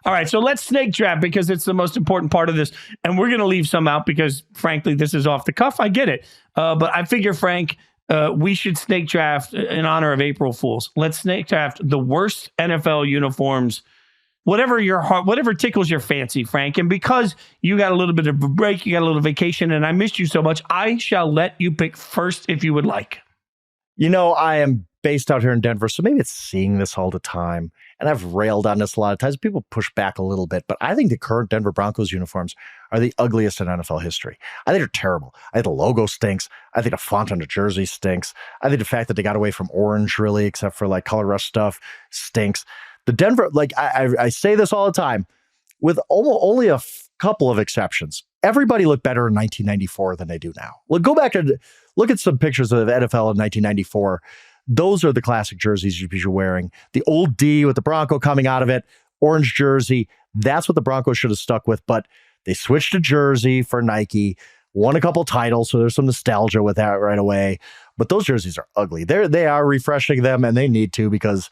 All right, so let's snake draft because it's the most important part of this. And we're going to leave some out because, frankly, this is off the cuff. I get it. But I figure, Frank, we should snake draft in honor of April Fools. Let's snake draft the worst NFL uniforms, whatever your heart, whatever tickles your fancy, Frank. And because you got a little bit of a break, you got a little vacation, and I missed you so much, I shall let you pick first if you would like. I am based out here in Denver, so maybe it's seeing this all the time. And I've railed on this a lot of times. People push back a little bit, but I think the current Denver Broncos uniforms are the ugliest in NFL history. I think they're terrible. I think the logo stinks. I think the font on the jersey stinks. I think the fact that they got away from orange, really, except for like color rush stuff, stinks. The Denver, I say this all the time, with only a couple of exceptions. Everybody looked better in 1994 than they do now. Well, go back and look at some pictures of the NFL in 1994. Those are the classic jerseys you're wearing. The old D with the Bronco coming out of it, orange jersey. That's what the Broncos should have stuck with, but they switched to jersey for Nike, won a couple titles, so there's some nostalgia with that right away. But those jerseys are ugly. They are refreshing them, and they need to because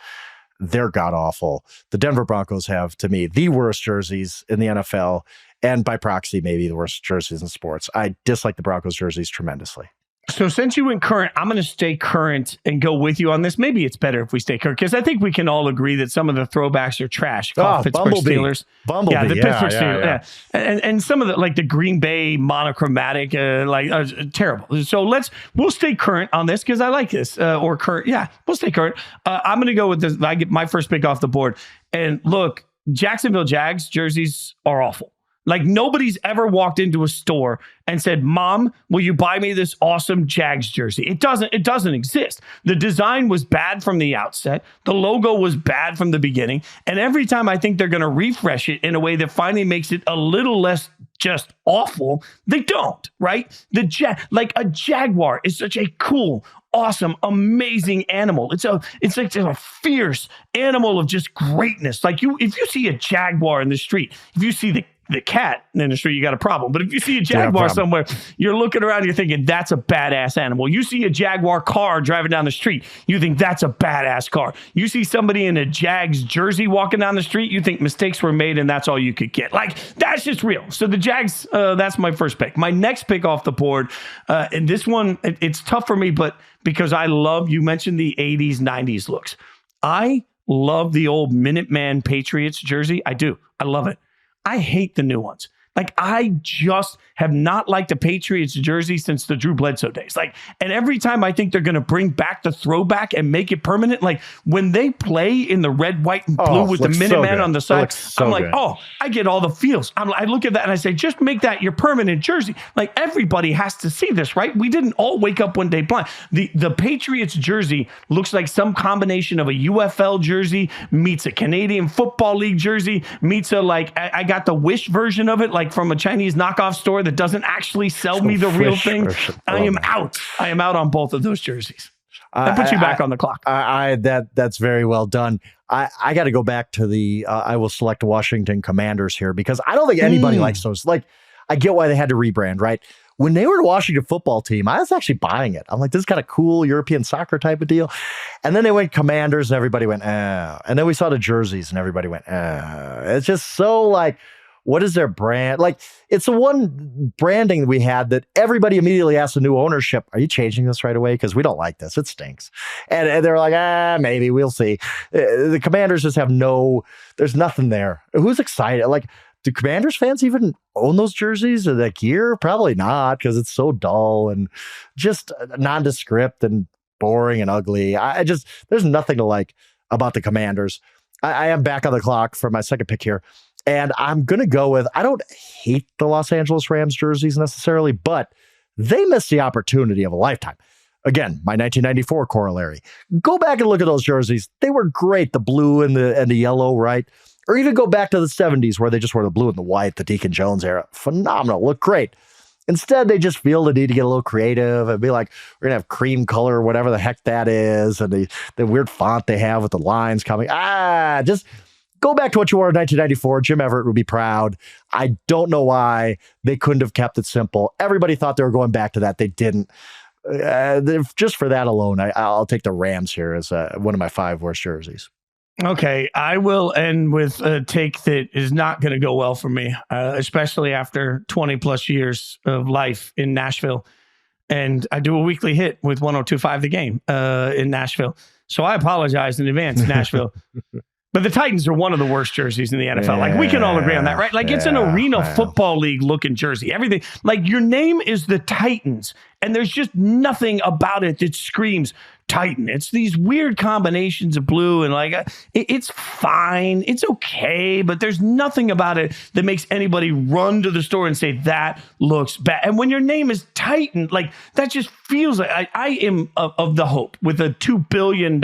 they're god-awful. The Denver Broncos have, to me, the worst jerseys in the NFL, and by proxy, maybe the worst jerseys in sports. I dislike the Broncos jerseys tremendously. So since you went current, I'm going to stay current and go with you on this. Maybe it's better if we stay current because I think we can all agree that some of the throwbacks are trash. Pittsburgh Steelers. Bumblebee. Yeah, the Pittsburgh Steelers. Yeah. And some of the, like the Green Bay monochromatic, terrible. So we'll stay current on this because I like this. Or current. Yeah, we'll stay current. I'm going to go with this. I get my first pick off the board. And look, Jacksonville Jags jerseys are awful. Like nobody's ever walked into a store and said, "Mom, will you buy me this awesome Jags jersey?" It doesn't exist. The design was bad from the outset. The logo was bad from the beginning. And every time I think they're going to refresh it in a way that finally makes it a little less just awful, they don't, right? Like a jaguar is such a cool, awesome, amazing animal. It's like a fierce animal of just greatness. Like if you see a jaguar in the street, if you see the cat in the street, you got a problem. But if you see a jaguar somewhere, you're looking around, you're thinking, that's a badass animal. You see a jaguar car driving down the street, you think that's a badass car. You see somebody in a Jags jersey walking down the street, you think mistakes were made and that's all you could get. Like, that's just real. So the Jags, that's my first pick. My next pick off the board, and this one, it's tough for me, but because you mentioned the 80s, 90s looks. I love the old Minuteman Patriots jersey. I do. I love it. I hate the new ones. Like, I just have not liked the Patriots jersey since the Drew Bledsoe days. Like, and every time I think they're going to bring back the throwback and make it permanent, like when they play in the red, white, and blue with the Minuteman on the side, I'm like, oh, I get all the feels. I look at that and I say, just make that your permanent jersey. Like, everybody has to see this, right? We didn't all wake up one day blind. The Patriots jersey looks like some combination of a UFL jersey meets a Canadian Football League jersey meets I got the Wish version of it, like from a Chinese knockoff store that doesn't actually sell me the real thing. I am out. I am out on both of those jerseys. That puts you back on the clock. That's very well done. I got to go back to the I will select Washington Commanders here because I don't think anybody likes those. Like, I get why they had to rebrand, right? When they were the Washington football team, I was actually buying it. I'm like, this is kind of cool European soccer type of deal. And then they went Commanders and everybody went, And then we saw the jerseys and everybody went, It's just so like, what is their brand? Like, it's the one branding we had that everybody immediately asked the new ownership, are you changing this right away? Because we don't like this. It stinks. And they're like, maybe we'll see. The Commanders just have there's nothing there. Who's excited? Like, do Commanders fans even own those jerseys or that gear? Probably not, because it's so dull and just nondescript and boring and ugly. There's nothing to like about the Commanders. I am back on the clock for my second pick here. And I'm going to go with, I don't hate the Los Angeles Rams jerseys necessarily, but they missed the opportunity of a lifetime. Again, my 1994 corollary. Go back and look at those jerseys. They were great. The blue and the yellow, right? Or even go back to the 70s where they just wore the blue and the white, the Deacon Jones era. Phenomenal. Look great. Instead, they just feel the need to get a little creative and be like, we're going to have cream color, whatever the heck that is. And the weird font they have with the lines coming. Just go back to what you wore in 1994. Jim Everett would be proud. I don't know why they couldn't have kept it simple. Everybody thought they were going back to that. They didn't. Just for that alone, I'll take the Rams here as one of my 5 worst jerseys. Okay, I will end with a take that is not going to go well for me, especially after 20 plus years of life in Nashville. And I do a weekly hit with 102.5 The Game in Nashville. So I apologize in advance, Nashville. But the Titans are one of the worst jerseys in the NFL. Like, we can all agree on that, right? Like, it's an arena football league looking jersey. Everything. Like, your name is the Titans, and there's just nothing about it that screams Titan. It's these weird combinations of blue, and like, it's fine. It's okay, but there's nothing about it that makes anybody run to the store and say, that looks bad. And when your name is Titan, like, that just feels like I am of the hope with a $2 billion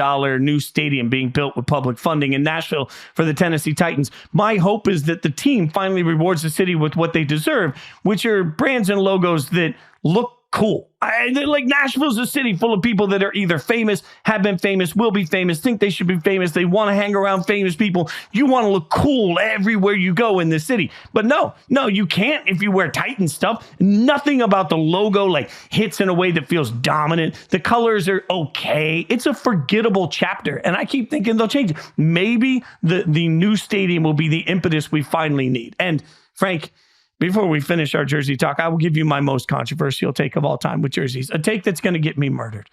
new stadium being built with public funding in Nashville for the Tennessee Titans. My hope is that the team finally rewards the city with what they deserve, which are brands and logos that look cool. Like, Nashville's a city full of people that are either famous, have been famous, will be famous, think they should be famous. They want to hang around famous people. You want to look cool everywhere you go in this city. But no, you can't if you wear Titan stuff. Nothing about the logo like hits in a way that feels dominant. The colors are okay. It's a forgettable chapter. And I keep thinking they'll change it. Maybe the new stadium will be the impetus we finally need. And Frank, before we finish our jersey talk, I will give you my most controversial take of all time with jerseys, a take that's going to get me murdered.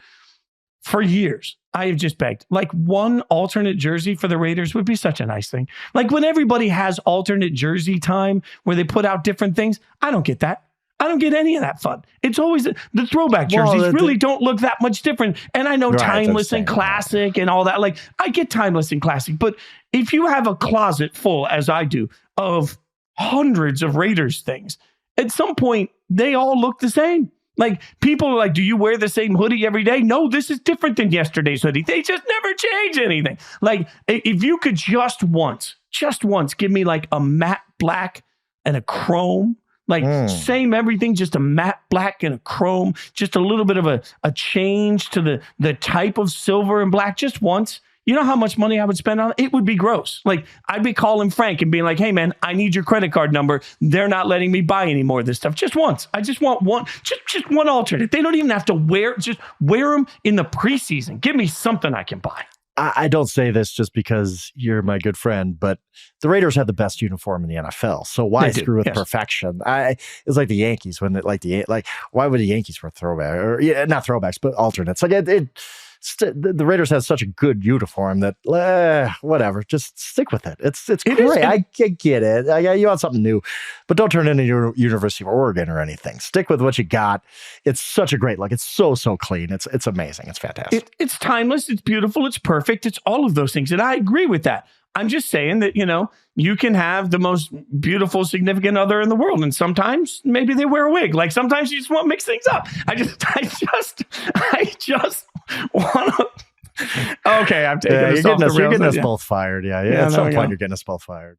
For years, I have just begged, like, one alternate jersey for the Raiders would be such a nice thing. Like, when everybody has alternate jersey time where they put out different things, I don't get that. I don't get any of that fun. It's always the throwback jerseys really don't look that much different. And I know timeless and classic and all that. Like, I get timeless and classic. But if you have a closet full, as I do, of hundreds of Raiders things, at some point, they all look the same. Like, people are like, do you wear the same hoodie every day? No, this is different than yesterday's hoodie. They just never change anything. Like, if you could just once give me like a matte black and a chrome, like same everything, just a matte black and a chrome, just a little bit of a change to the type of silver and black just once. You know how much money I would spend on it? It would be gross. Like, I'd be calling Frank and being like, hey, man, I need your credit card number. They're not letting me buy any more of this stuff. Just once. I just want one, just one alternate. They don't even have to just wear them in the preseason. Give me something I can buy. I don't say this just because you're my good friend, but the Raiders had the best uniform in the NFL. So why screw with perfection? It's like the Yankees when why would the Yankees wear throwback or not throwbacks, but alternates? Like the Raiders have such a good uniform that whatever, just stick with it. It's great. I get it. You want something new, but don't turn into your University of Oregon or anything. Stick with what you got. It's such a great look. It's so clean. It's amazing. It's fantastic. It's timeless. It's beautiful. It's perfect. It's all of those things, and I agree with that. I'm just saying that, you can have the most beautiful, significant other in the world. And sometimes maybe they wear a wig. Like, sometimes you just want to mix things up. I just want to. Okay, I'm taking you're getting us both fired. Yeah. At some point, you're getting us both fired.